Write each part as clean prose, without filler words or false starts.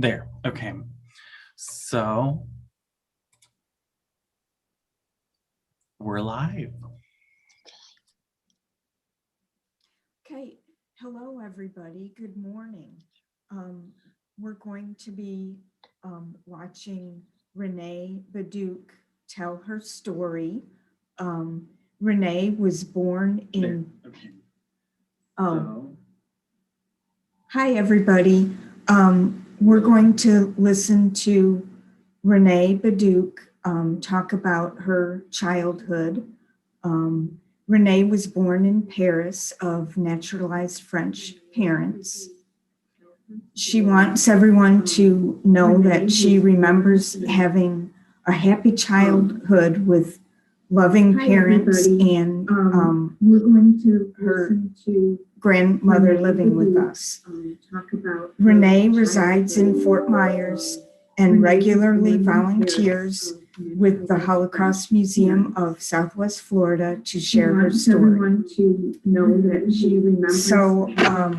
There. Okay. So we're live. Okay. Hello, everybody. Good morning. We're going to be watching Renee Beddouk tell her story. Renee was born in. Okay. Hi, everybody. We're going to listen to Renee Beddouk talk about her childhood. Renee was born in Paris of naturalized French parents. She wants everyone to know that she remembers having a happy childhood with loving parents and we're going to her listen to grandmother living with us. talk about Renee resides in Fort Myers and regularly volunteers with the Holocaust Museum of Southwest Florida to share her story. Everyone to know that she remembers So, a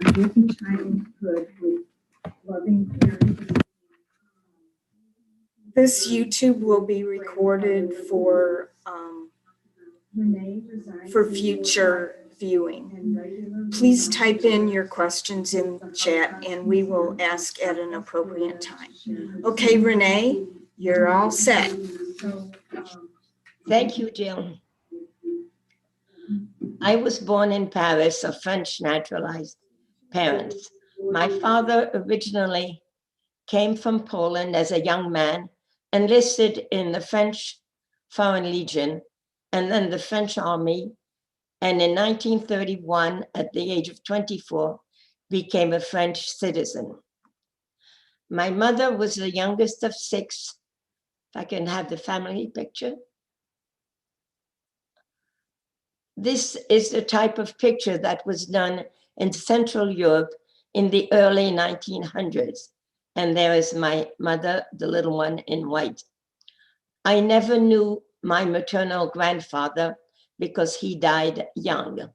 happy childhood with loving parents. this YouTube will be recorded for future viewing. Please type in your questions in chat and we will ask at an appropriate time. Okay, Renee, you're all set. Thank you, Jill. I was born in Paris of French naturalized parents. My father originally came from Poland as a young man, enlisted in the French Foreign Legion and then the French Army, and in 1931, at the age of 24, became a French citizen. My mother was the youngest of six. If I can have the family picture. This is the type of picture that was done in Central Europe in the early 1900s. And there is my mother, the little one in white. I never knew my maternal grandfather because he died young.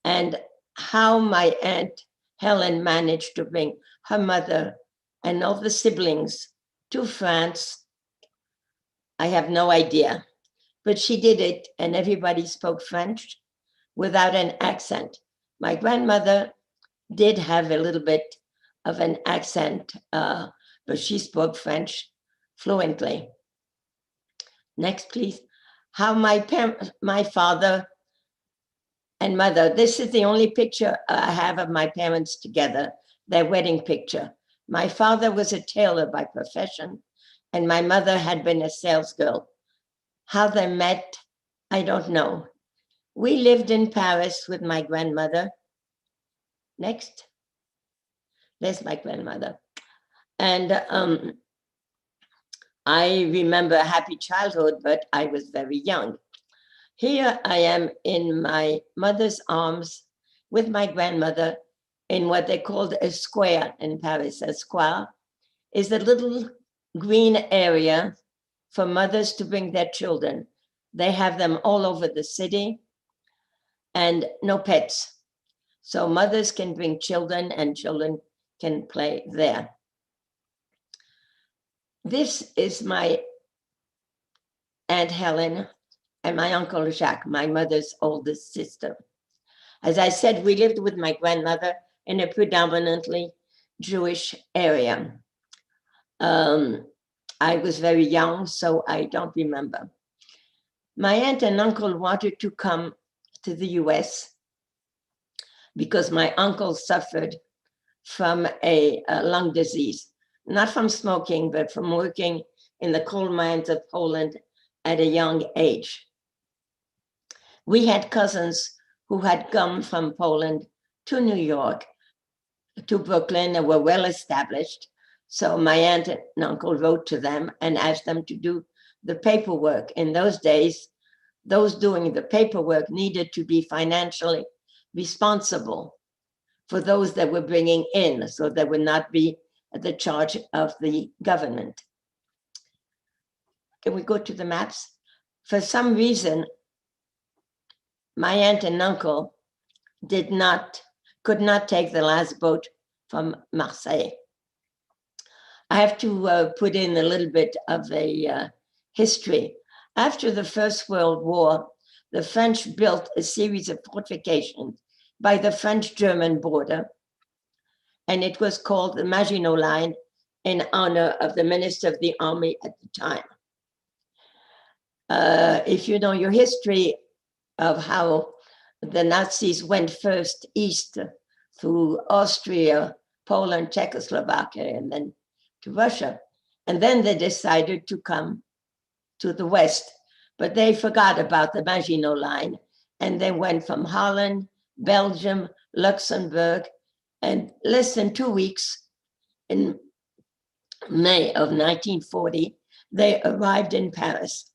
And how my Aunt Helen managed to bring her mother and all the siblings to France, I have no idea. But she did it, and everybody spoke French without an accent. My grandmother did have a little bit of an accent, but she spoke French fluently. Next, please. How my father and mother, this is the only picture I have of my parents together, their wedding picture. My father was a tailor by profession, and my mother had been a salesgirl. How they met, I don't know. We lived in Paris with my grandmother. Next. There's my grandmother. And I remember a happy childhood, but I was very young. Here I am in my mother's arms with my grandmother in what they called a square in Paris. A square is a little green area for mothers to bring their children. They have them all over the city and no pets. So mothers can bring children and children can play there. This is my Aunt Helen and my Uncle Jacques, my mother's oldest sister. As I said, we lived with my grandmother in a predominantly Jewish area. I was very young, so I don't remember. My aunt and uncle wanted to come to the US because my uncle suffered from a lung disease, not from smoking, but from working in the coal mines of Poland at a young age. We had cousins who had come from Poland to New York, to Brooklyn, and were well established. So my aunt and uncle wrote to them and asked them to do the paperwork. In those days, those doing the paperwork needed to be financially responsible for those that were bringing in, so they would not be at the charge of the government. Can we go to the maps? For some reason, my aunt and uncle could not take the last boat from Marseille. I have to put in a little bit of a history. After the First World War, the French built a series of fortifications by the French-German border, and it was called the Maginot Line in honor of the Minister of the Army at the time. If you know your history of how the Nazis went first east through Austria, Poland, Czechoslovakia, and then to Russia. And then they decided to come to the west, but they forgot about the Maginot Line, and they went from Holland, Belgium, Luxembourg, and less than 2 weeks in May of 1940, they arrived in Paris.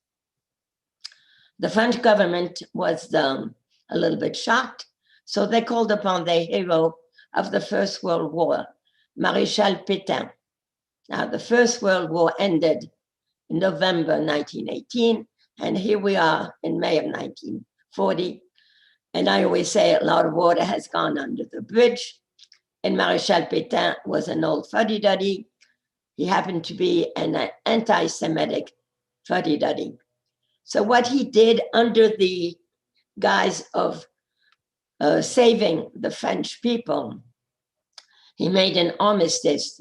The French government was a little bit shocked, so they called upon the hero of the First World War, Maréchal Pétain. Now, the First World War ended in November 1918, and here we are in May of 1940. And I always say a lot of water has gone under the bridge, and Maréchal Pétain was an old fuddy-duddy. He happened to be an anti-Semitic fuddy-duddy. So what he did under the guise of saving the French people, he made an armistice.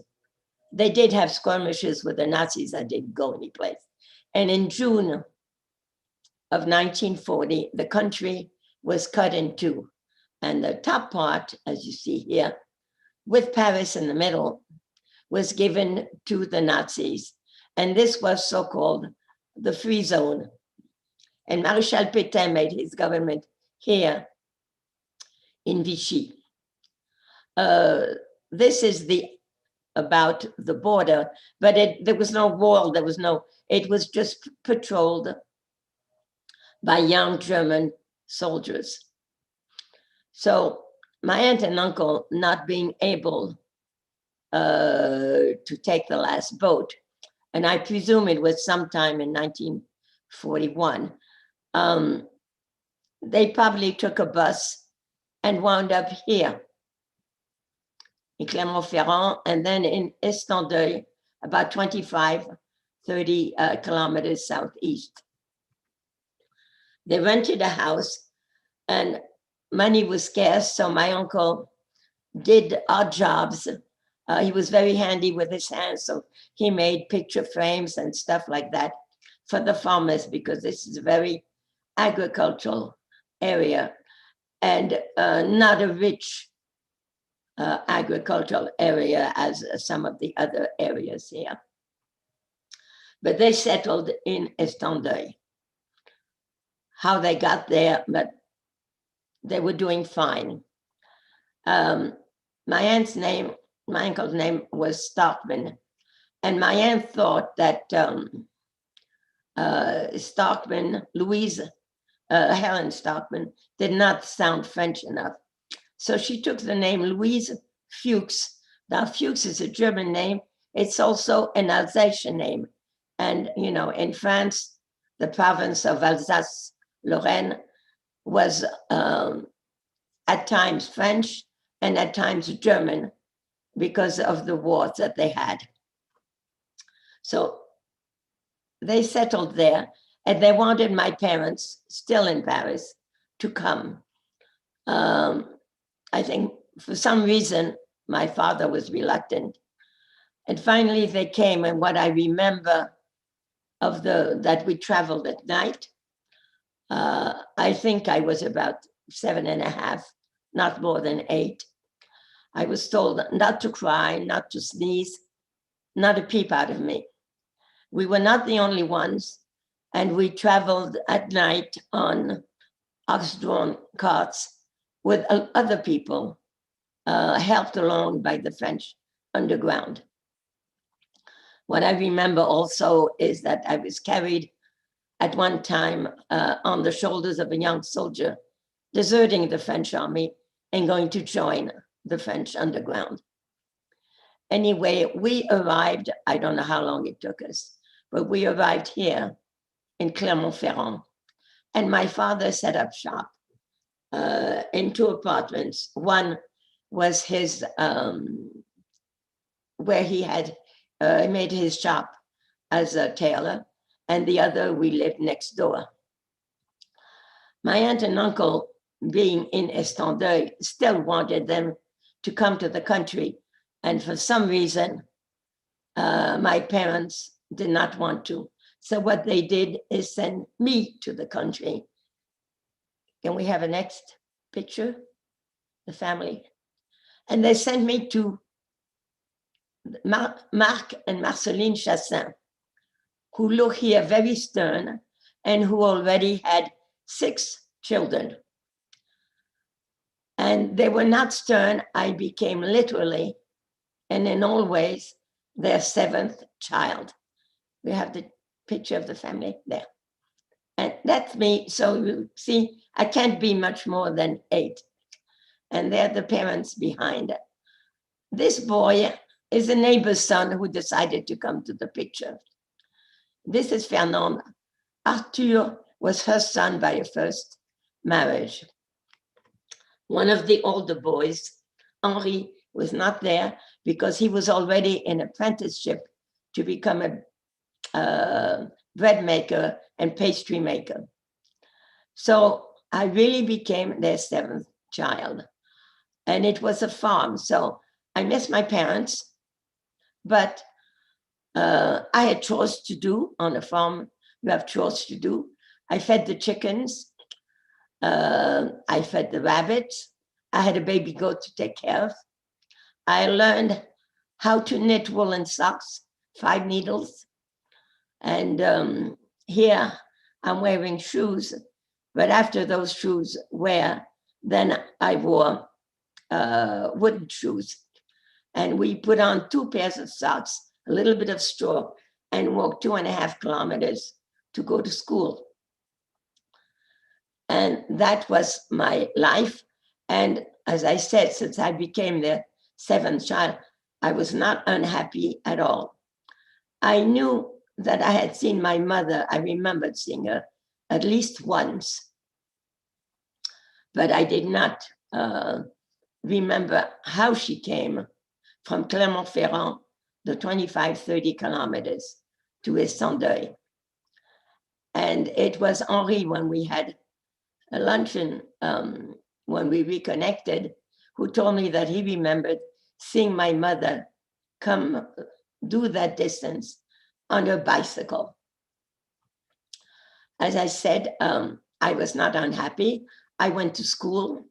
They did have skirmishes with the Nazis that didn't go anyplace. And in June of 1940, the country was cut in two. And the top part, as you see here, with Paris in the middle, was given to the Nazis. And this was so-called the free zone. And Maréchal Pétain made his government here in Vichy. This is about the border, but there was no wall, it was just patrolled by young German soldiers. So my aunt and uncle, not being able to take the last boat, and I presume it was sometime in 1941, they probably took a bus and wound up here in Clermont-Ferrand, and then in Estendeuil, about 25, 30 kilometers southeast. They rented a house, and money was scarce, so my uncle did odd jobs. He was very handy with his hands, so he made picture frames and stuff like that for the farmers, because this is a very agricultural area and not a rich agricultural area as some of the other areas here. But they settled in Estendeuil. How they got there, but they were doing fine. My uncle's name was Stockman, and my aunt thought that Stockman, Helen Stockman, did not sound French enough. So she took the name Louise Fuchs. Now, Fuchs is a German name. It's also an Alsatian name. And, you know, in France, the province of Alsace-Lorraine was at times French and at times German because of the wars that they had. So they settled there, and they wanted my parents, still in Paris, to come. I think for some reason, my father was reluctant. And finally they came, and what I remember of that we traveled at night, I think I was about 7.5, not more than 8. I was told not to cry, not to sneeze, not a peep out of me. We were not the only ones, and we traveled at night on ox-drawn carts with other people helped along by the French underground. What I remember also is that I was carried at one time on the shoulders of a young soldier deserting the French army and going to join the French underground. Anyway, we arrived, I don't know how long it took us, but we arrived here in Clermont-Ferrand, and my father set up shop in 2 apartments. One was his, where he had he made his shop as a tailor, and the other we lived next door. My aunt and uncle, being in Estendeuil, still wanted them to come to the country, and for some reason, my parents did not want to. So what they did is send me to the country. Can we have a next picture? The family. And they sent me to Marc and Marceline Chassin, who look here very stern and who already had 6 children. And they were not stern. I became literally, and in all ways, their 7th child. We have the picture of the family there. And that's me. So you see, I can't be much more than 8. And they're the parents behind it. This boy is a neighbor's son who decided to come to the picture. This is Fernande. Arthur was her son by a first marriage. One of the older boys, Henri, was not there because he was already in apprenticeship to become a bread maker and pastry maker. So I really became their 7th child. And it was a farm. So I miss my parents, but I had chores to do on a farm. You have chores to do. I fed the chickens. I fed the rabbits. I had a baby goat to take care of. I learned how to knit woolen socks, 5 needles. And here I'm wearing shoes, but after those shoes wear, then I wore wooden shoes. And we put on 2 pairs of socks, a little bit of straw, and walked 2.5 kilometers to go to school. And that was my life. And as I said, since I became the 7th child, I was not unhappy at all. I knew that I had seen my mother. I remembered seeing her at least once, but I did not remember how she came from Clermont-Ferrand, the 25-30 kilometers to Estendeuil. And it was Henri, when we had a luncheon, when we reconnected, who told me that he remembered seeing my mother come do that distance on her bicycle. As I said, I was not unhappy. I went to school.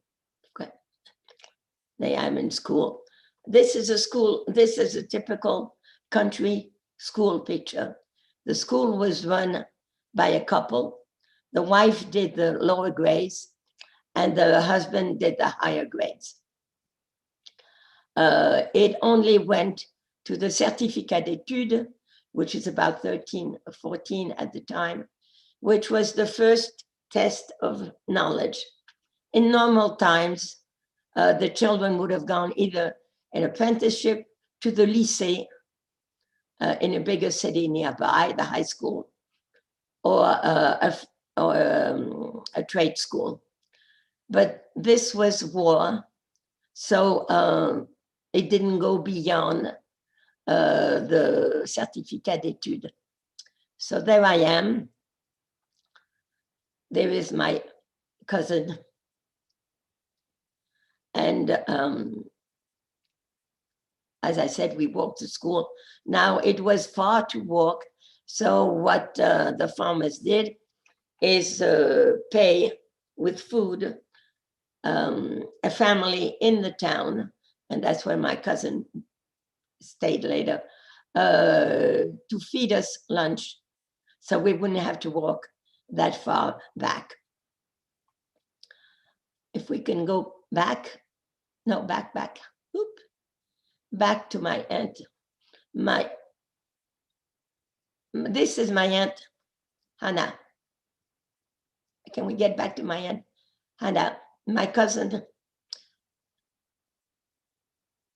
There I am in school. This is a school, this is a typical country school picture. The school was run by a couple. The wife did the lower grades and the husband did the higher grades. It only went to the certificat d'études, which is about 13 or 14 at the time, which was the first test of knowledge. In normal times, the children would have gone either an apprenticeship to the lycée in a bigger city nearby, the high school, or a trade school. But this was war, so it didn't go beyond the certificat d'études. So there I am. There is my cousin. And as I said, we walked to school. Now it was far to walk. So what the farmers did is pay with food a family in the town, and that's where my cousin stayed later, to feed us lunch so we wouldn't have to walk that far back. If we can go back, no, back, Oop. Back to my aunt. This is my aunt, Hannah. Can we get back to my aunt, Hannah? My cousin,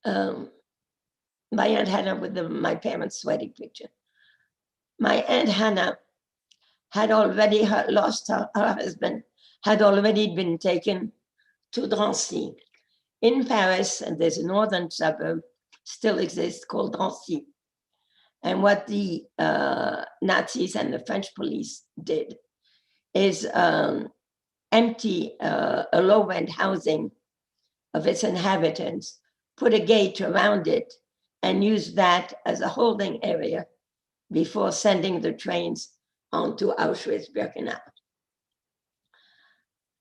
my aunt Hannah with my parents' wedding picture. My aunt Hannah had already lost her husband, had already been taken to Drancy. In Paris, and there's a northern suburb, still exists, called Drancy. And what the Nazis and the French police did is empty a low-rent housing of its inhabitants, put a gate around it, and use that as a holding area before sending the trains onto Auschwitz-Birkenau.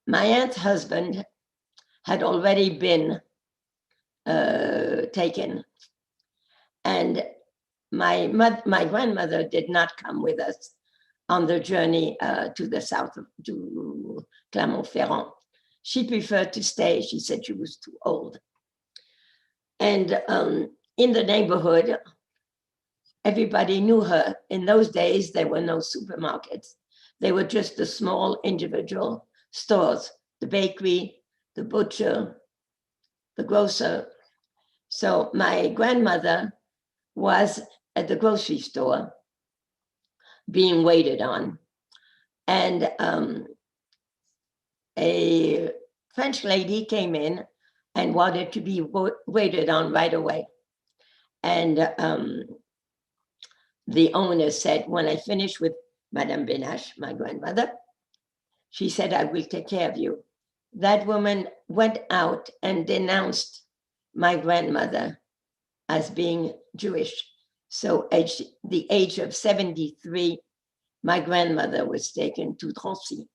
My aunt's husband had already been taken, and my grandmother did not come with us on the journey to the south to Clermont-Ferrand. She preferred to stay. She said she was too old. And in the neighborhood, everybody knew her. In those days, there were no supermarkets. They were just the small individual stores, the bakery, the butcher, the grocer. So my grandmother was at the grocery store being waited on. And a French lady came in and wanted to be waited on right away. And the owner said, when I finish with Madame Benache, my grandmother, she said, I will take care of you. That woman went out and denounced my grandmother as being Jewish. So at the age of 73, my grandmother was taken to Drancy.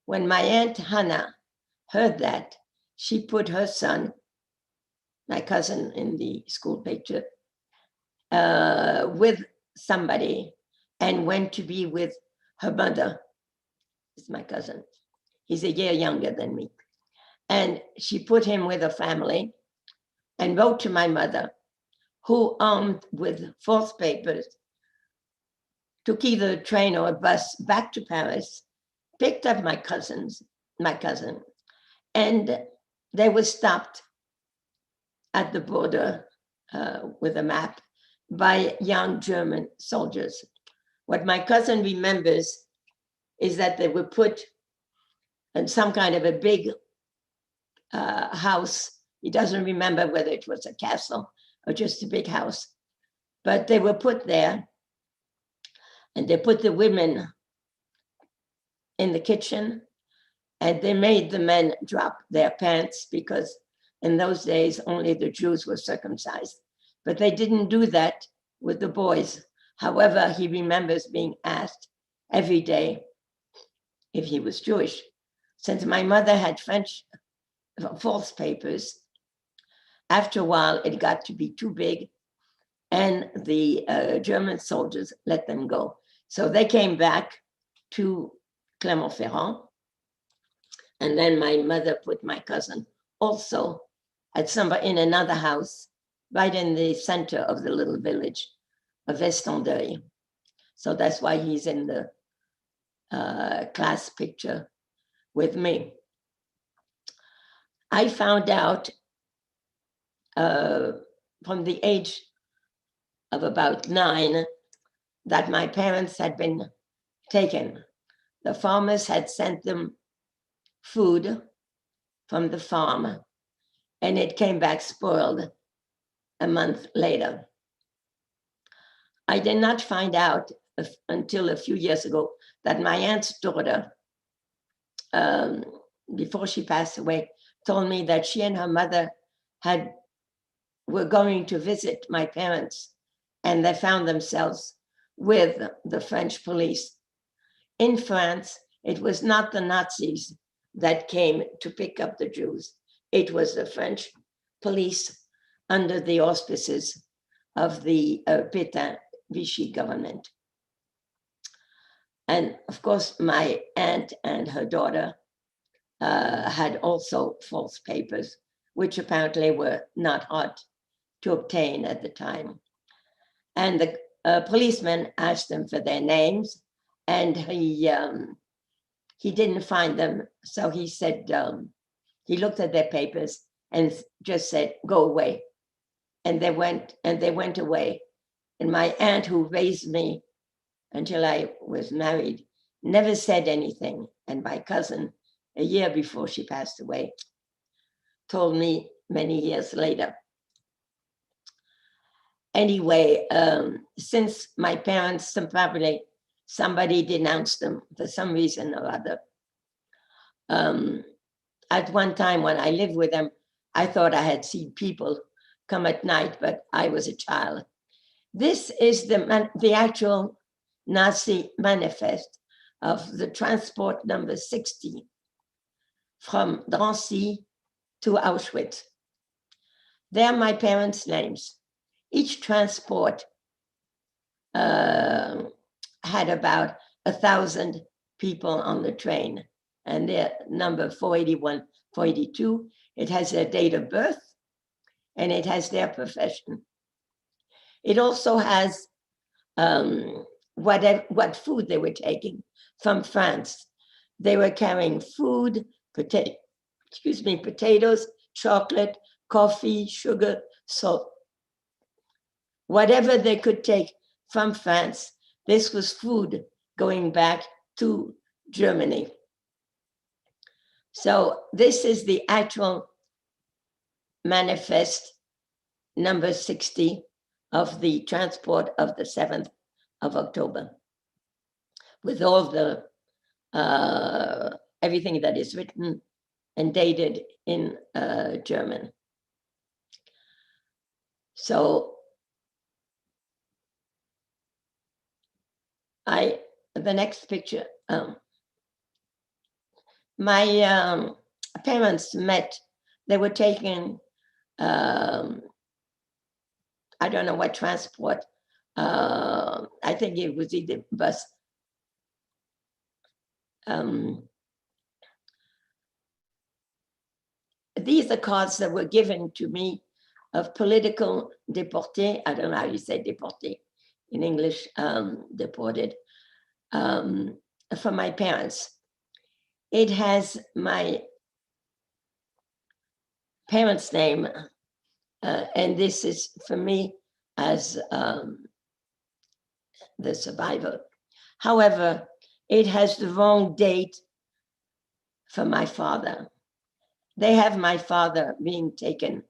When my Aunt Hannah heard that, she put her son, my cousin in the school picture, with somebody and went to be with her mother. It's my cousin. He's a year younger than me. And she put him with a family and wrote to my mother, who, armed with false papers, took either a train or a bus back to Paris, picked up my cousin, and they were stopped at the border with a map by young German soldiers. What my cousin remembers is that they were put in some kind of a big house. He doesn't remember whether it was a castle or just a big house, but they were put there, and they put the women in the kitchen, and they made the men drop their pants because in those days only the Jews were circumcised. But they didn't do that with the boys. However, he remembers being asked every day if he was Jewish. Since my mother had French false papers, after a while it got to be too big, and the German soldiers let them go. So they came back to Clermont-Ferrand, and then my mother put my cousin also in another house right in the center of the little village of Estendeuil. So that's why he's in the class picture with me. I found out from the age of about 9 that my parents had been taken. The farmers had sent them food from the farm, and it came back spoiled a month later. I did not find out until a few years ago that my aunt's daughter, before she passed away, told me that she and her mother were going to visit my parents, and they found themselves with the French police. In France, it was not the Nazis that came to pick up the Jews. It was the French police under the auspices of the Pétain Vichy government. And of course, my aunt and her daughter had also false papers, which apparently were not hard to obtain at the time. And the policeman asked them for their names, and he didn't find them. So he said, he looked at their papers and just said, go away. And they went away. And my aunt, who raised me until I was married, never said anything. And my cousin, a year before she passed away, told me many years later. anyway, since my parents, probably somebody denounced them for some reason or other. At one time when I lived with them, I thought I had seen people come at night, but I was a child. This is the actual Nazi manifest of the transport number 60 from Drancy to Auschwitz. They're my parents' names. Each transport had about 1,000 people on the train, and their number 481, 482, it has their date of birth, and it has their profession. It also has what food they were taking from France. They were carrying food, potatoes, chocolate, coffee, sugar, salt. Whatever they could take from France, this was food going back to Germany. So this is the actual manifest number 60 of the transport of the 7th of October, with all the everything that is written and dated in German. So the next picture, my parents met, they were taking, I don't know what transport, I think it was either bus. These are cards that were given to me of political deportés. I don't know how you say déporté in English, deported, from my parents. It has my parents' name, and this is for me as the survivor. However, it has the wrong date for my father. They have my father being taken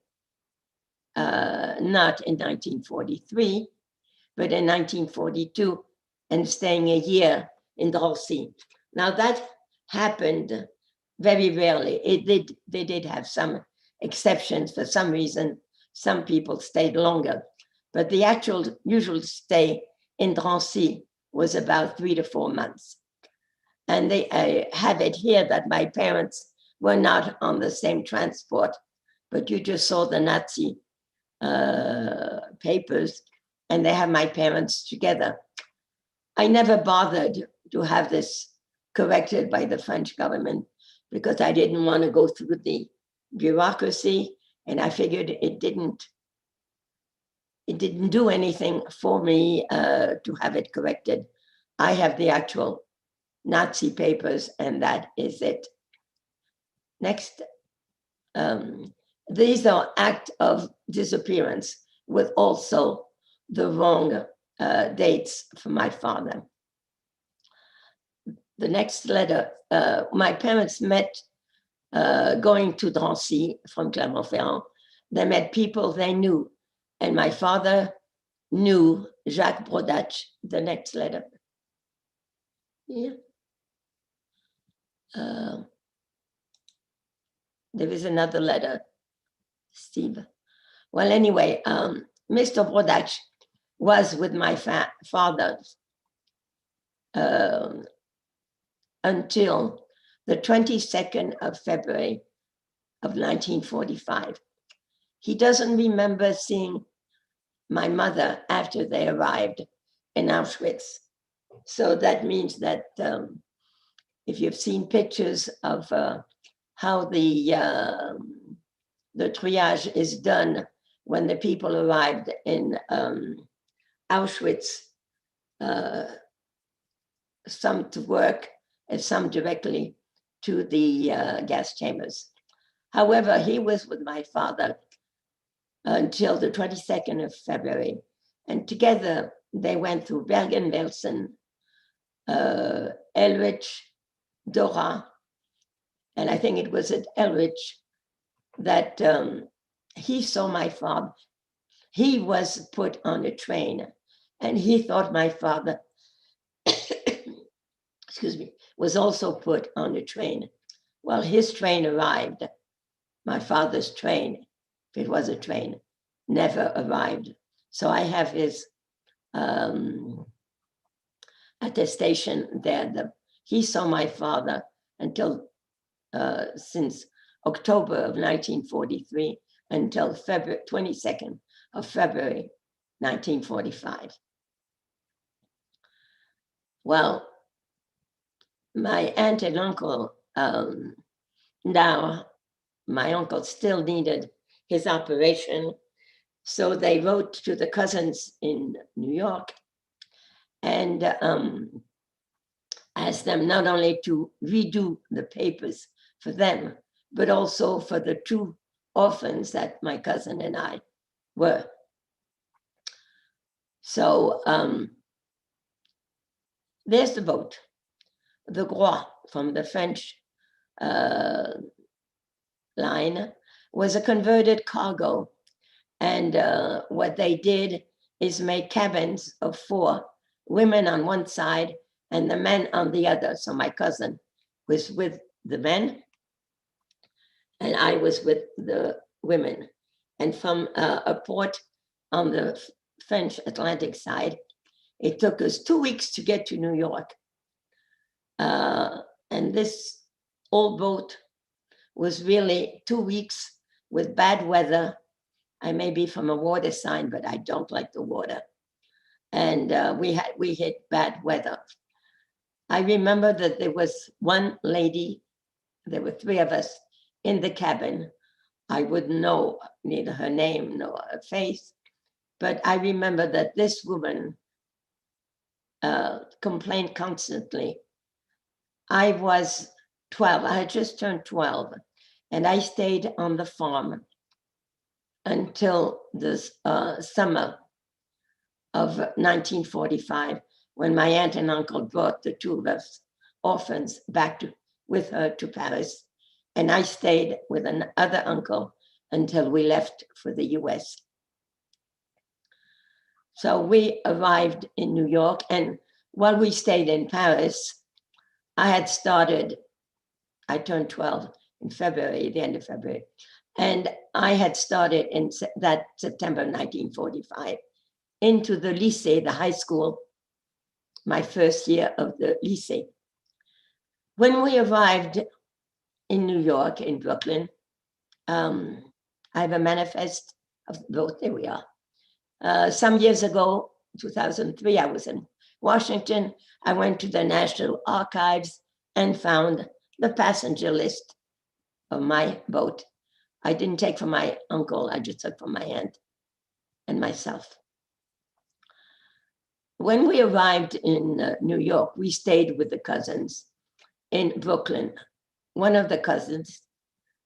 not in 1943, but in 1942, and staying a year in Drancy. Now that happened very rarely. They did have some exceptions for some reason. Some people stayed longer, but the actual usual stay in Drancy was about 3 to 4 months. And they have it here that my parents were not on the same transport, but you just saw the Nazi papers, and they have my parents together. I never bothered to have this corrected by the French government because I didn't want to go through the bureaucracy, and I figured it didn't do anything for me to have it corrected. I have the actual Nazi papers, and that is it. Next. These are acts of disappearance with also the wrong dates for my father. The next letter, my parents met going to Drancy from Clermont-Ferrand. They met people they knew, and my father knew Jacques Beddouk. The next letter. Yeah. There is another letter, Steve. Well, anyway, Mr. Beddouk was with my father until the 22nd of February of 1945. He doesn't remember seeing my mother after they arrived in Auschwitz. So that means that if you've seen pictures of how the triage is done when the people arrived in Auschwitz, some to work and some directly to the gas chambers. However, he was with my father until the 22nd of February, and together they went through Bergen-Belsen, Elrich, Dora, and I think it was at Elrich that he saw my father. he was put on a train, and he thought my father, excuse me, was also put on a train. Well, his train arrived. My father's train, if it was a train, never arrived. So I have his attestation there. He saw my father until since October of 1943 until February 22nd of February 1945. Well, my aunt and uncle, now my uncle still needed his operation, so they wrote to the cousins in New York and asked them not only to redo the papers for them, but also for the two orphans that my cousin and I were. So there's the boat, the Groix from the French line, was a converted cargo. And what they did is make cabins of 4, women on one side and the men on the other. So my cousin was with the men and I was with the women. And from a port on the French Atlantic side, it took us 2 weeks to get to New York. And this old boat was really 2 weeks with bad weather. I may be from a water sign, but I don't like the water. And we hit bad weather. I remember that there was one lady, there were 3 of us in the cabin. I wouldn't know neither her name nor her face, but I remember that this woman complained constantly. I was 12, I had just turned 12, and I stayed on the farm until this summer of 1945, when my aunt and uncle brought the 2 of us orphans back with her to Paris. And I stayed with another uncle until we left for the US. So we arrived in New York, and while we stayed in Paris, I turned 12 in February, the end of February. And I had started in that September 1945 into the lycée, the high school, my first year of the lycée. When we arrived in New York, in Brooklyn, I have a manifest of both, there we are. Some years ago, 2003, I was in Washington. I went to the National Archives and found the passenger list of my boat. I didn't take from my uncle, I just took from my aunt and myself. When we arrived in New York, we stayed with the cousins in Brooklyn. One of the cousins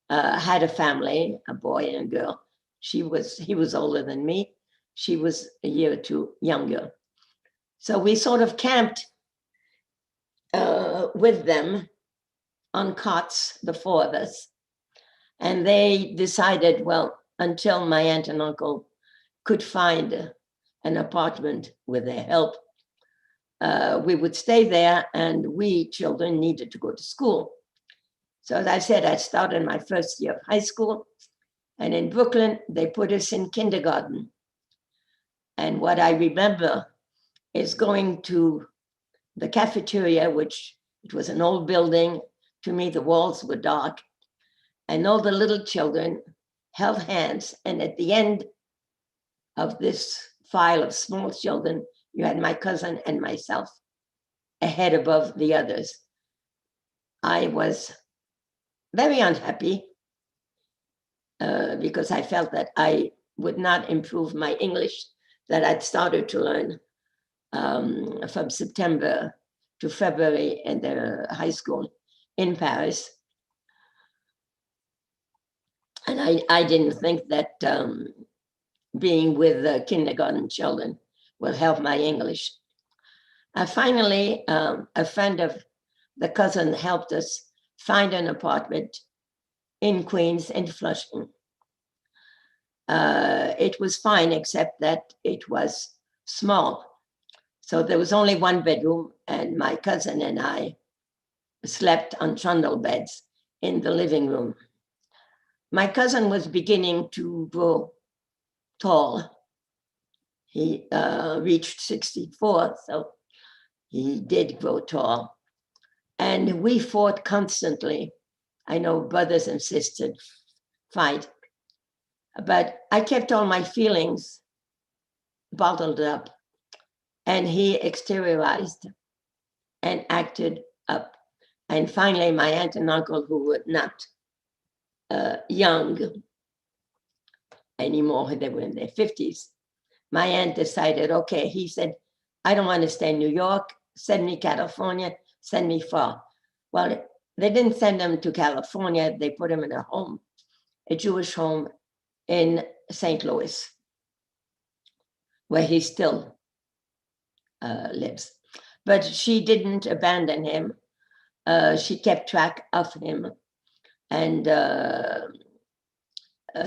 had a family, a boy and a girl. He was older than me. She was a year or 2 younger. So we sort of camped with them on cots, the 4 of us. And they decided, well, until my aunt and uncle could find an apartment with their help, we would stay there, and we children needed to go to school. So as I said, I started my first year of high school, and in Brooklyn, they put us in kindergarten. And what I remember is going to the cafeteria, which it was an old building. To me, the walls were dark, and all the little children held hands. And at the end of this file of small children, you had my cousin and myself, a head above the others. I was very unhappy because I felt that I would not improve my English that I'd started to learn from September to February in the high school in Paris. And I didn't think that being with the kindergarten children will help my English. Finally, a friend of the cousin helped us find an apartment in Queens, in Flushing. It was fine, except that it was small. So there was only one bedroom, and my cousin and I slept on trundle beds in the living room. My cousin was beginning to grow tall. He reached 64, so he did grow tall. And we fought constantly. I know brothers and sisters fight, but I kept all my feelings bottled up, and he exteriorized and acted up. And finally, my aunt and uncle, who were not young anymore, they were in their 50s, my aunt decided, okay, he said, I don't want to stay in New York, send me California, send me far. Well, they didn't send him to California, they put him in a home, a Jewish home in St. Louis, where he still lives. But she didn't abandon him. She kept track of him. And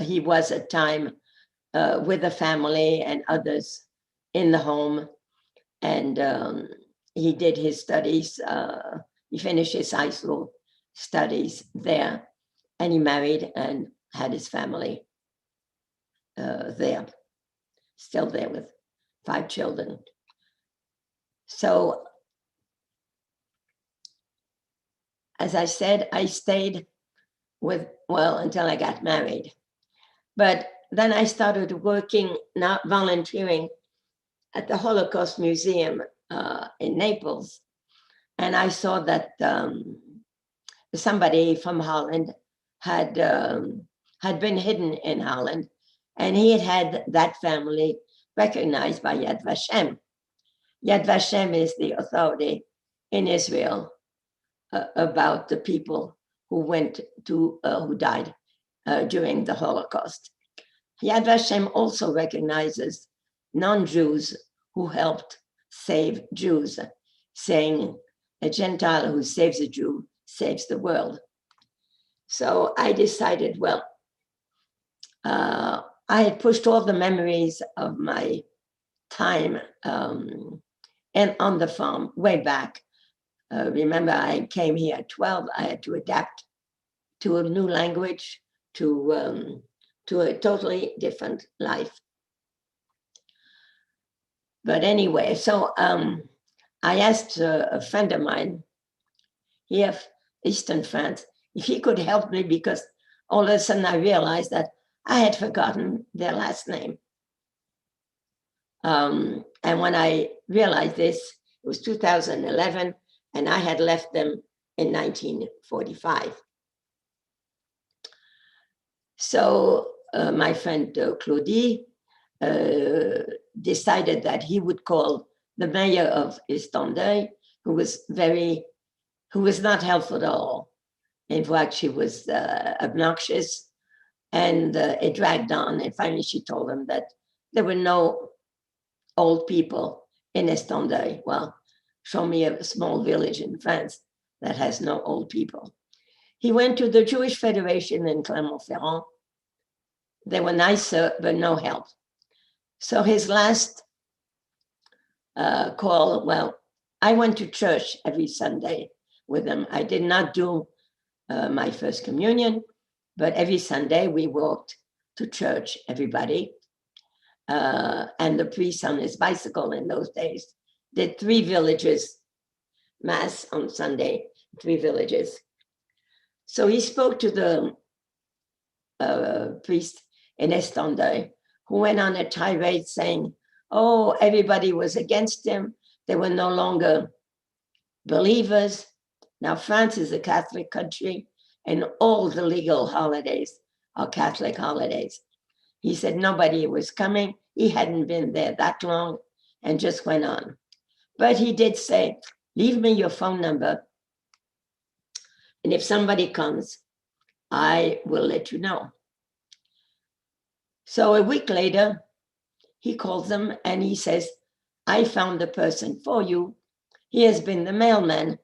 he was at time with the family and others in the home. And he did his studies. He finished his high school studies there. And he married and had his family there, still there with 5 children. So, as I said, I stayed with, well, until I got married. But then I started working, not volunteering, at the Holocaust Museum in Naples. And I saw that somebody from Holland had been hidden in Holland, and he had had that family recognized by Yad Vashem. Yad Vashem is the authority in Israel about the people who went to, who died during the Holocaust. Yad Vashem also recognizes non-Jews who helped save Jews, saying a Gentile who saves a Jew saves the world. So I decided, well, I had pushed all the memories of my time and on the farm way back. Remember, I came here at 12. I had to adapt to a new language, to a totally different life. But anyway, so I asked a friend of mine here, Eastern France, if he could help me, because all of a sudden I realized that I had forgotten their last name. And when I realized this, it was 2011, and I had left them in 1945. So my friend Claudie decided that he would call the mayor of Estendeuil, who was not helpful at all. In fact, she was obnoxious, and it dragged on. And finally, she told him that there were no old people in Estendeuil. Well, show me a small village in France that has no old people. He went to the Jewish Federation in Clermont-Ferrand. They were nicer, but no help. So his last call, well, I went to church every Sunday with him. I did not do my first communion, but every Sunday we walked to church, everybody. And the priest on his bicycle in those days did 3 villages, mass on Sunday, 3 villages. So he spoke to the priest in Estendeuil, who went on a tirade saying, oh, everybody was against him. They were no longer believers. Now, France is a Catholic country, and all the legal holidays are Catholic holidays. He said nobody was coming. He hadn't been there that long, and just went on. But he did say, leave me your phone number, and if somebody comes, I will let you know. So a week later, he calls them and he says, I found the person for you. He has been the mailman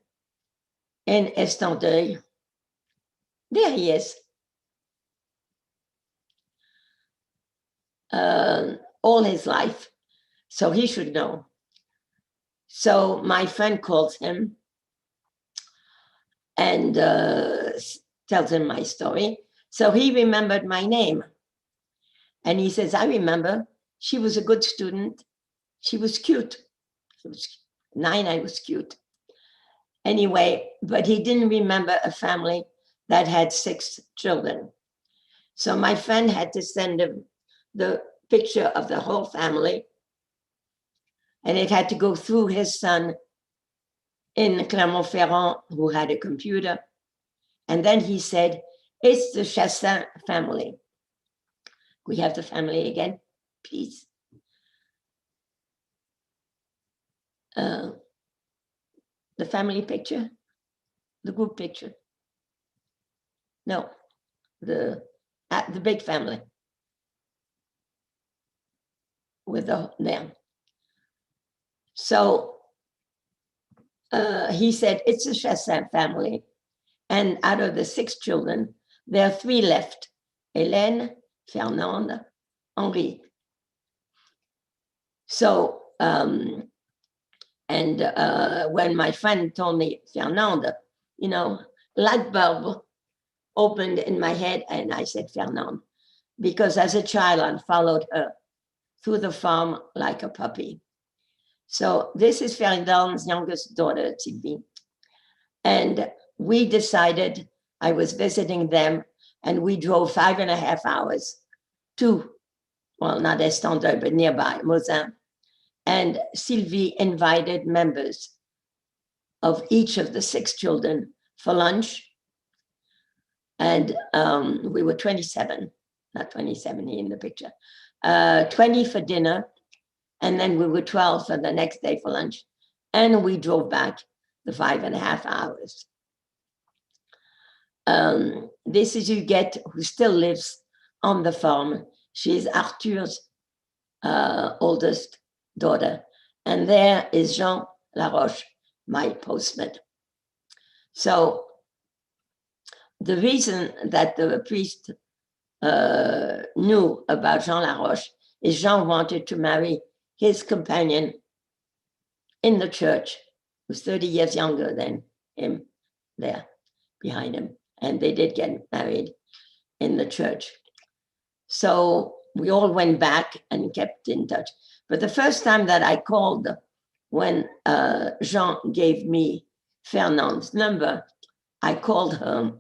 in Estendeuil. There he is. all his life, so he should know. So my friend calls him and tells him my story. So he remembered my name. And he says, I remember, she was a good student. She was cute. She was 9, I was cute. Anyway, but he didn't remember a family that had 6 children. So my friend had to send him the picture of the whole family. And it had to go through his son in Clermont-Ferrand, who had a computer. And then he said, it's the Chassin family. We have the family again, please. The family picture, the group picture. No, the big family with the them. So he said, it's a Chassin family. And out of the 6 children, there are 3 left: Hélène, Fernande, Henri. So, when my friend told me Fernande, you know, light bulb opened in my head, and I said Fernande, because as a child, I followed her through the farm like a puppy. So this is Fernande's youngest daughter, Sylvie. And we decided, I was visiting them, and we drove 5.5 hours to, well, not Estendeuil, but nearby, Mouzin. And Sylvie invited members of each of the 6 children for lunch. And we were 27, not 27 in the picture, 20 for dinner. And then we were 12 for the next day for lunch. And we drove back the 5.5 hours. This is Huguette, who still lives on the farm. She's Arthur's oldest daughter. And there is Jean Laroche, my postman. So the reason that the priest knew about Jean Laroche is Jean wanted to marry his companion in the church, who was 30 years younger than him, there behind him. And they did get married in the church. So we all went back and kept in touch. But the first time that I called, when Jean gave me Fernand's number, I called her.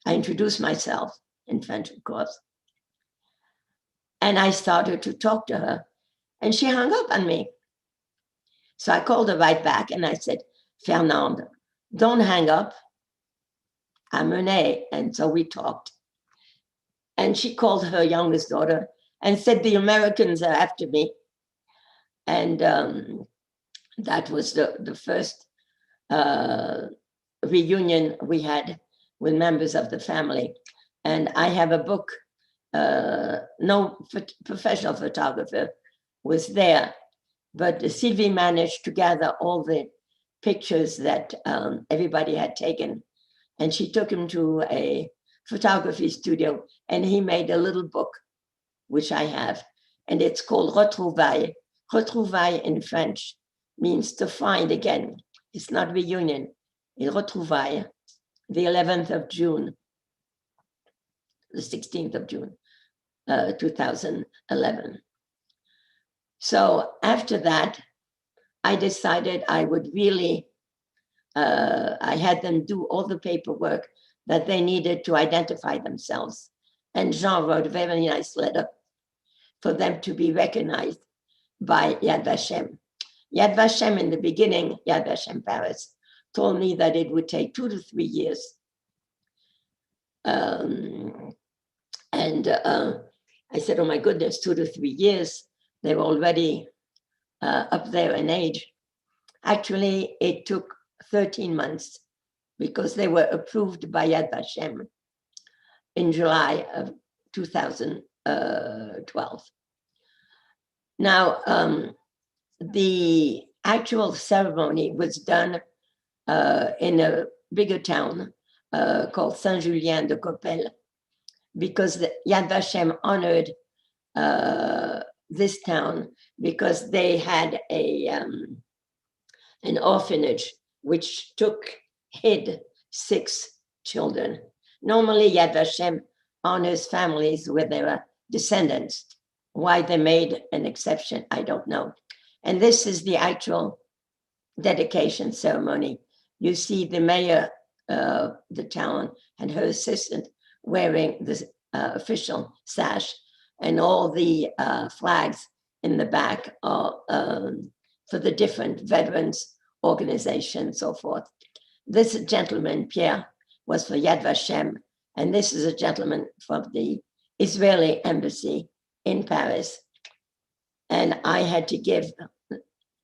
I introduced myself in French, of course. And I started to talk to her, and she hung up on me. So I called her right back, and I said, Fernande, don't hang up. I'm Renee. And so we talked. And she called her youngest daughter and said, the Americans are after me. And that was the first reunion we had with members of the family. And I have a book, no professional photographer was there, but Sylvie managed to gather all the pictures that everybody had taken. And she took him to a photography studio, and he made a little book, which I have, and it's called Retrouvailles. Retrouvailles in French means to find again. It's not reunion. It's Retrouvailles, the 11th of June, the 16th of June, 2011. So after that, I decided I would really, I had them do all the paperwork that they needed to identify themselves. And Jean wrote a very nice letter for them to be recognized by Yad Vashem. Yad Vashem in the beginning, Yad Vashem Paris, told me that it would take 2 to 3 years. I said, oh my goodness, 2 to 3 years. They were already up there in age. Actually, it took 13 months because they were approved by Yad Vashem in July of 2012. Now, the actual ceremony was done in a bigger town called Saint-Julien de Coppel, because Yad Vashem honored this town because they had an orphanage which hid 6 children. Normally, Yad Vashem honors families where there are descendants. Why they made an exception, I don't know. And this is the actual dedication ceremony. You see the mayor of the town and her assistant wearing the official sash, and all the flags in the back are for the different veterans organizations, so forth. This gentleman, Pierre, was for Yad Vashem, and this is a gentleman from the Israeli embassy in Paris. And I had to give,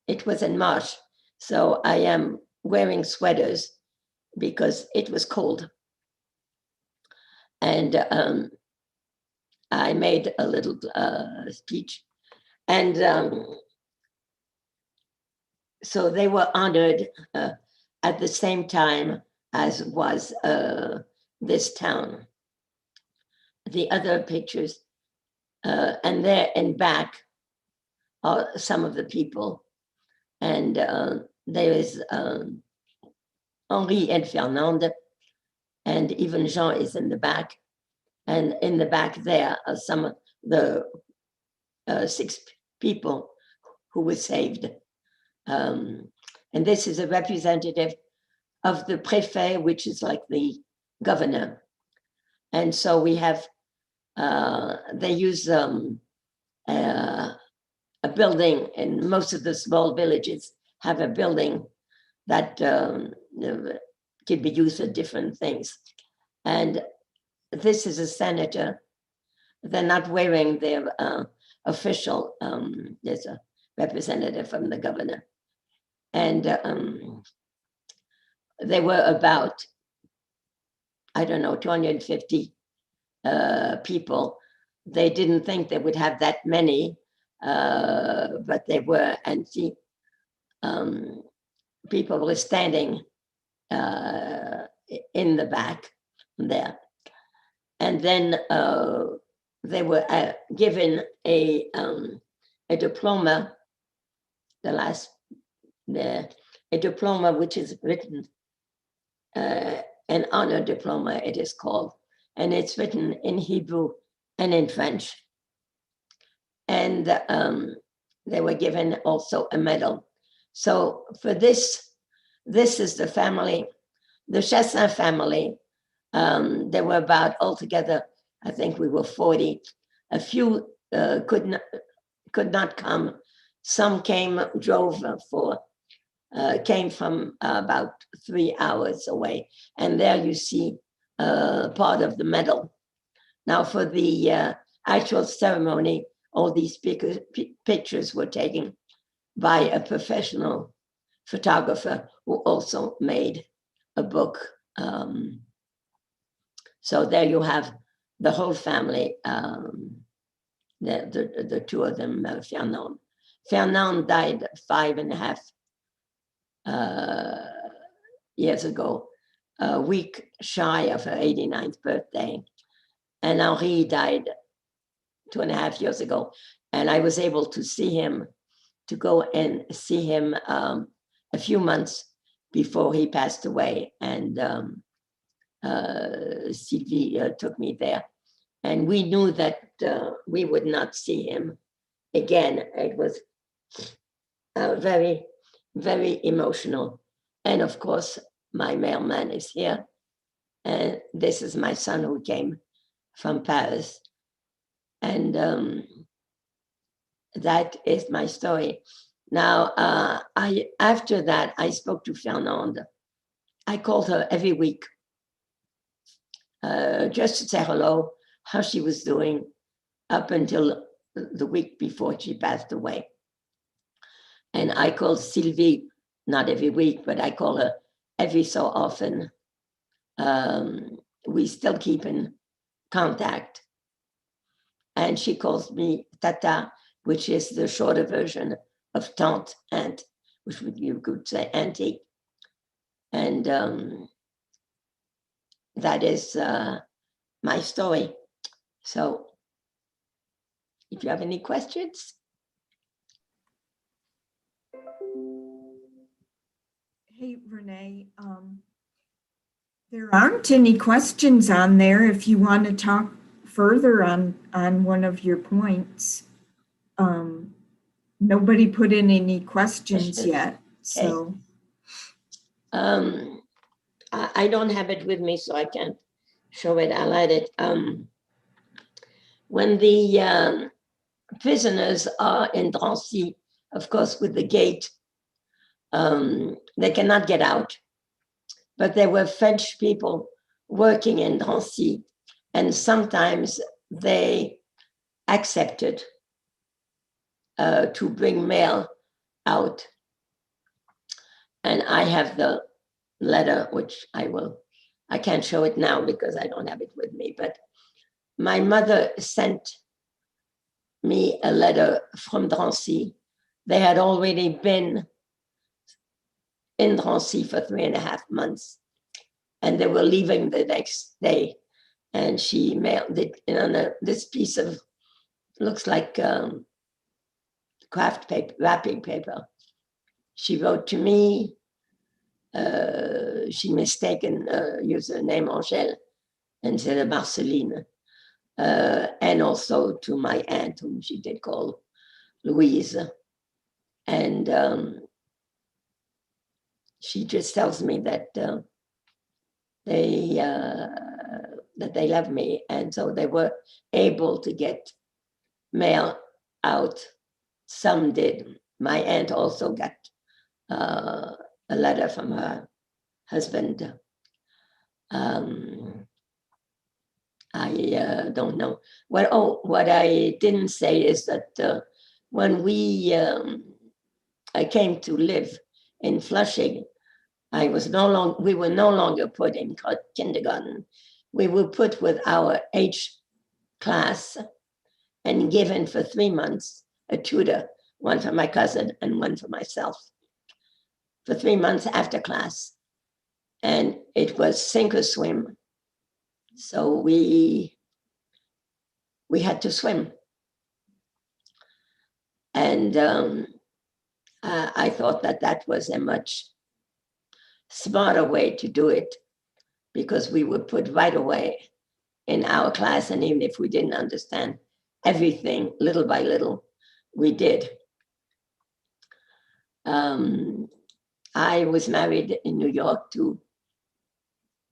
it was in March, so I am wearing sweaters because it was cold. And I made a little speech. And so they were honored at the same time as was this town. The other pictures, and there in back are some of the people. And there is Henri and Fernande, and even Jean is in the back. And in the back there are some of the 6 people who were saved. And this is a representative of the préfet, which is like the governor. And so we have, they use a building, and most of the small villages have a building that can be used for different things. And this is a senator. They're not wearing their official, there's a representative from the governor. And they were about, I don't know, 250 people. They didn't think they would have that many, but they were, and see, people were standing in the back there. And then they were given a diploma, a diploma which is written, an honor diploma it is called, and it's written in Hebrew and in French. And they were given also a medal. So for this is the family, the Chassin family. There were about altogether, I think we were 40. A few could not come. Some came from about 3 hours away. And there you see part of the medal. Now for the actual ceremony, all these pictures were taken by a professional photographer who also made a book. So there you have the whole family, the 2 of them, Fernand. Fernand died 5.5 years ago, a week shy of her 89th birthday. And Henri died 2.5 years ago. And I was able to go and see him a few months before he passed away. And Sylvie took me there. And we knew that we would not see him again. It was very, very emotional. And of course, my mailman is here. And this is my son who came from Paris. And that is my story. Now, after that, I spoke to Fernande. I called her every week just to say hello, how she was doing, up until the week before she passed away. And I called Sylvie, not every week, but I call her every so often. We still keep in contact. And she calls me Tata, which is the shorter version of Tante, aunt, which you could say auntie. And that is my story. So if you have any questions. Hey, Renee, there aren't any questions on there if you want to talk further on one of your points. Nobody put in any questions yet, so. I don't have it with me, so I can't show it. I'll add it. When the prisoners are in Drancy, of course, with the gate, they cannot get out. But there were French people working in Drancy, and sometimes they accepted to bring mail out. And I have the letter, which I can't show it now because I don't have it with me, but my mother sent me a letter from Drancy. They had already been in Drancy for 3.5 months, and they were leaving the next day. And she mailed it on this piece of, looks like craft paper, wrapping paper. She wrote to me. She mistaken used the name Angèle instead of Marceline, and also to my aunt, whom she did call Louise. And she just tells me that they love me, and so they were able to get mail out. Some did. My aunt also got a letter from her husband. I don't know. What I didn't say is that when I came to live in Flushing, we were no longer put in kindergarten. We were put with our age class and given for 3 months a tutor, one for my cousin and one for myself, for 3 months after class. And it was sink or swim. So we had to swim. And I thought that was a much smarter way to do it, because we were put right away in our class. And even if we didn't understand everything, little by little, we did. I was married in New York to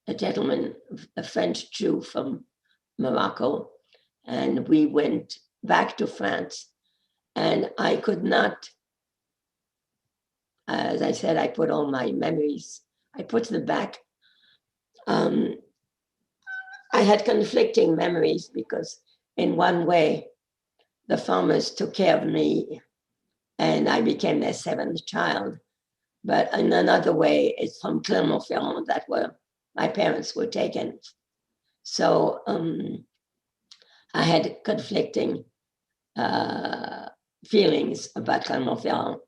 a gentleman, a French Jew from Morocco, and we went back to France. And I could not, as I said, I put all my memories, I put them back. I had conflicting memories because in one way, the farmers took care of me and I became their 7th child. But in another way, it's from Clermont-Ferrand that my parents were taken. So I had conflicting feelings about Clermont-Ferrand,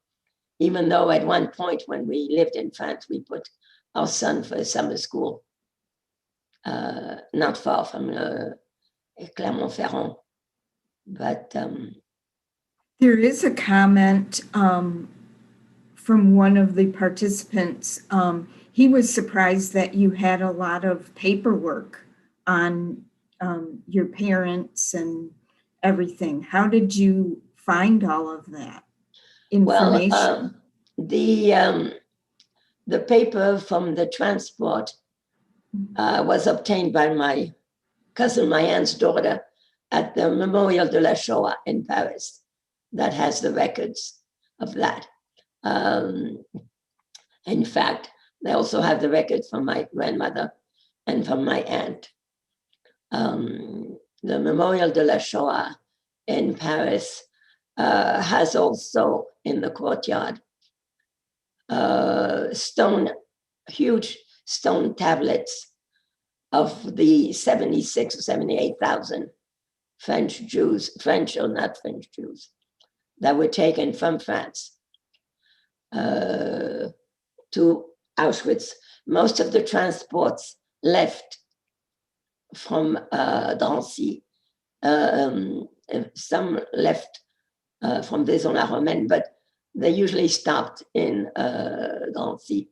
even though at one point when we lived in France, we put our son for a summer school, not far from Clermont-Ferrand. But there is a comment from one of the participants. He was surprised that you had a lot of paperwork on your parents and everything. How did you find all of that information? Well, the paper from the transport was obtained by my cousin, my aunt's daughter, at the Memorial de la Shoah in Paris, that has the records of that. In fact, they also have the records from my grandmother and from my aunt. The Memorial de la Shoah in Paris has also in the courtyard huge stone tablets of the 76 or 78,000 French Jews, French or not French Jews, that were taken from France to Auschwitz. Most of the transports left from Drancy some left from Vaison-la-Romaine, but they usually stopped in Drancy.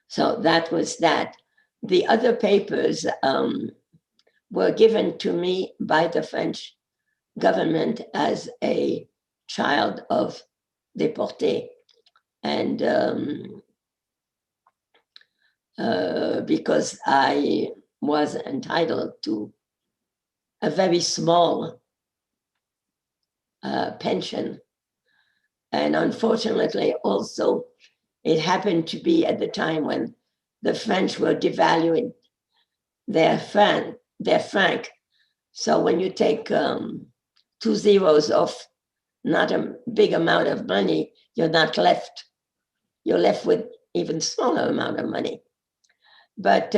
So that was that. The other papers were given to me by the French government as a child of déportés. And because I was entitled to a very small pension. And unfortunately, also, it happened to be at the time when the French were devaluing their franc. So when you take 2 zeros off not a big amount of money, you're left with even smaller amount of money. But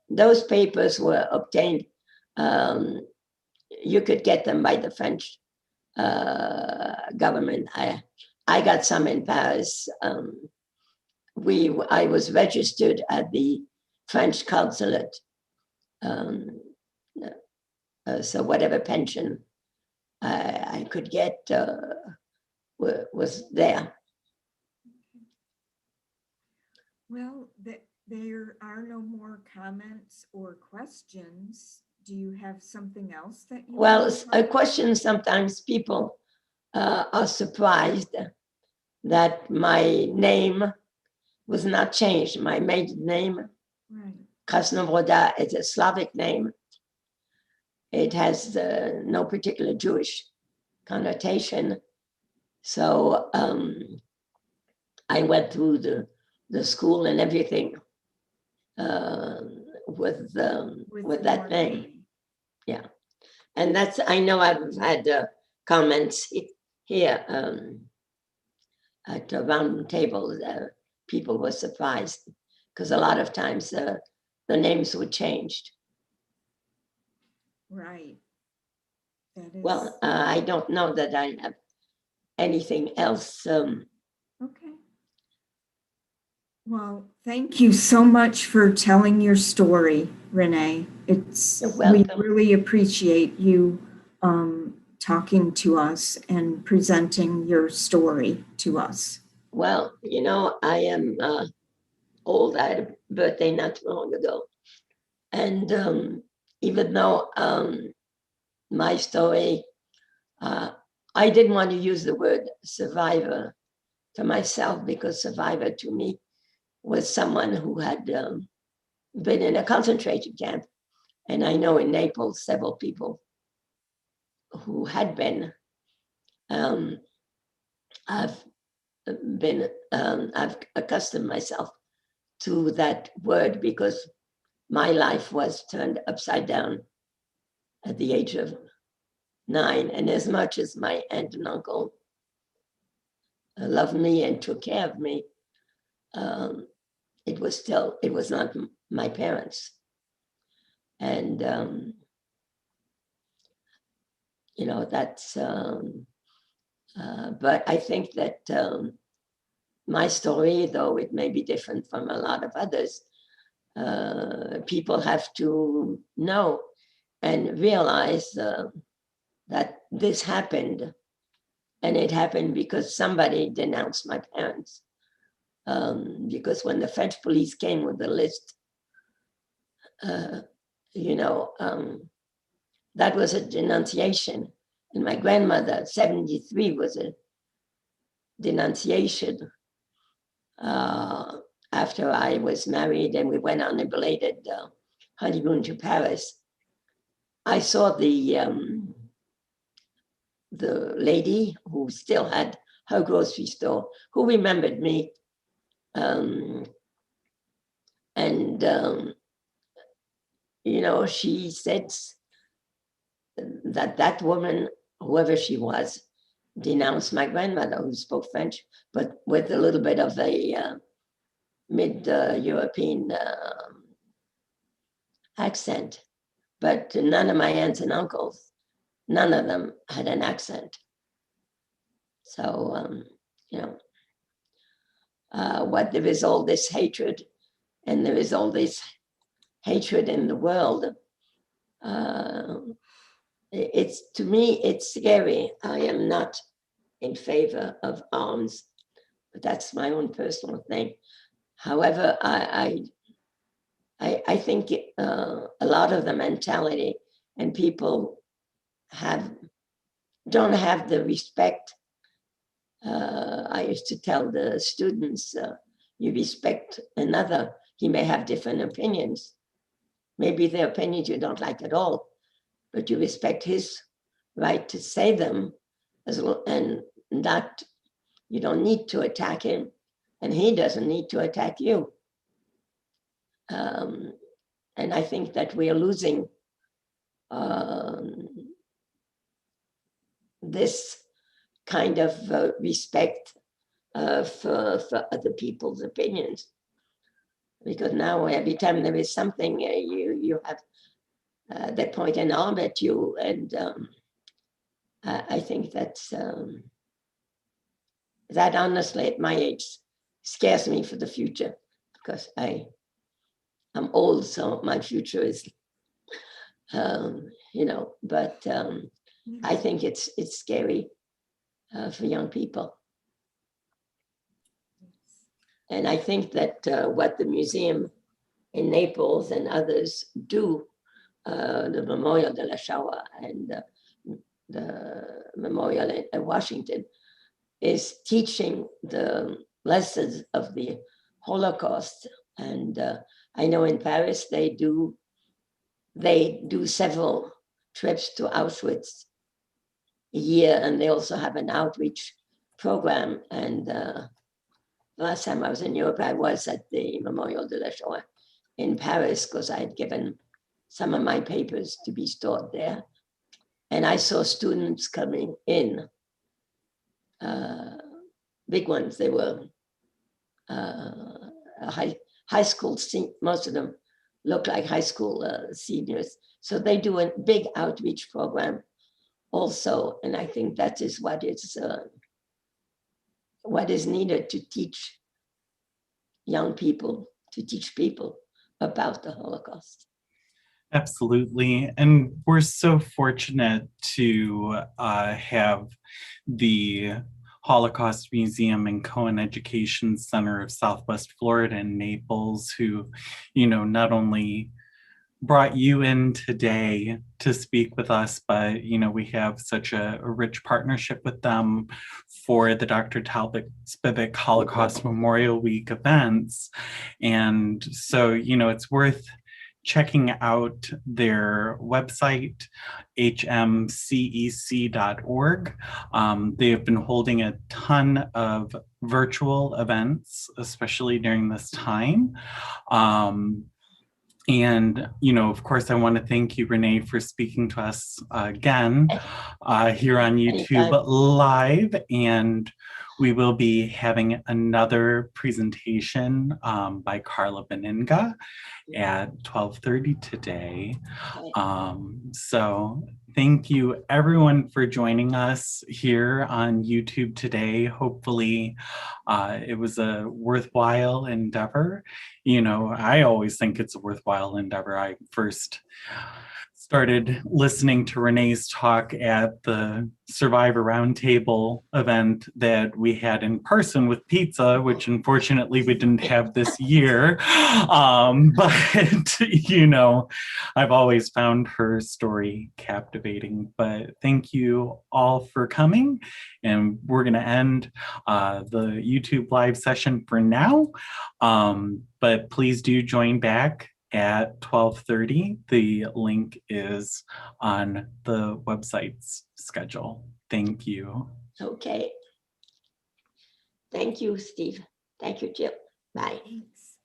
those papers were obtained. You could get them by the French government. I got some in Paris. I was registered at the French consulate. So whatever pension I could get was there. Well, there are no more comments or questions. Do you have something else that you? Well, want to a talk about? question, sometimes people are surprised that my name was not changed. My maiden name, Right. Krasnobroda, is a Slavic name. It has no particular Jewish connotation. So I went through the school and everything with that your name. Yeah. And that's, I know I've had comments here at round tables. People were surprised because a lot of times the names were changed. Right. That is. Well, I don't know that I have anything else. Okay. Well, thank you so much for telling your story, Renee. You're We welcome. really appreciate you talking to us and presenting your story to us. Well, you know, I am old. I had a birthday not too long ago. And even though my story, I didn't want to use the word survivor to myself, because survivor to me was someone who had been in a concentration camp. And I know in Naples, several people who had been. I've accustomed myself to that word because my life was turned upside down at the age of 9. And as much as my aunt and uncle loved me and took care of me, it was not my parents. And, you know, that's, but I think that my story, though it may be different from a lot of others, people have to know and realize that this happened. And it happened because somebody denounced my parents. Because when the French police came with the list, you know, that was a denunciation. And my grandmother, 73, was a denunciation. After I was married and we went on a belated honeymoon to Paris, I saw the lady who still had her grocery store, who remembered me. You know, she said that woman, whoever she was, denounced my grandmother, who spoke French, but with a little bit of a mid-European accent. But none of my aunts and uncles, none of them had an accent. So, you know, what there is all this hatred, and there is all this hatred in the world. it's, to me, it's scary. I am not in favor of arms, but that's my own personal thing. However, I think a lot of the mentality and people don't have the respect. I used to tell the students, you respect another, he may have different opinions. Maybe the opinions you don't like at all, but you respect his right to say them, and that you don't need to attack him, and he doesn't need to attack you. And I think that we are losing this kind of respect for other people's opinions. Because now every time there is something, you have they point an arm at you, and I think that's that honestly at my age scares me for the future, because I'm old, so my future is, but I think it's scary for young people. And I think that what the museum in Naples and others do, the Memorial de la Shoah and the Memorial in Washington, is teaching the lessons of the Holocaust. And I know in Paris they do several trips to Auschwitz a year, and they also have an outreach program. And last time I was in Europe, I was at the Memorial de la Shoah in Paris, because I had given some of my papers to be stored there. And I saw students coming in, big ones. They were high school, most of them look like high school seniors. So they do a big outreach program also. And I think that is what is needed to teach young people, to teach people about the Holocaust. Absolutely. And we're so fortunate to have the Holocaust Museum and Cohen Education Center of Southwest Florida in Naples, who, not only brought you in today to speak with us, but, we have such a rich partnership with them for the Dr. Talbot Spivak Holocaust Memorial Week events. And so, it's worth checking out their website, hmcec.org. They have been holding a ton of virtual events, especially during this time. And, of course, I want to thank you, Renee, for speaking to us again here on YouTube Live. And we will be having another presentation by Carla Beninga at 12:30 today. So thank you everyone for joining us here on YouTube today. Hopefully it was a worthwhile endeavor. I always think it's a worthwhile endeavor. I first started listening to Renee's talk at the Survivor Roundtable event that we had in person with pizza, which unfortunately we didn't have this year. But, I've always found her story captivating. But thank you all for coming. And we're going to end the YouTube live session for now. But please do join back at 12:30. The link is on the website's schedule. Thank you. Okay. Thank you, Steve. Thank you, Jill. Bye. Thanks.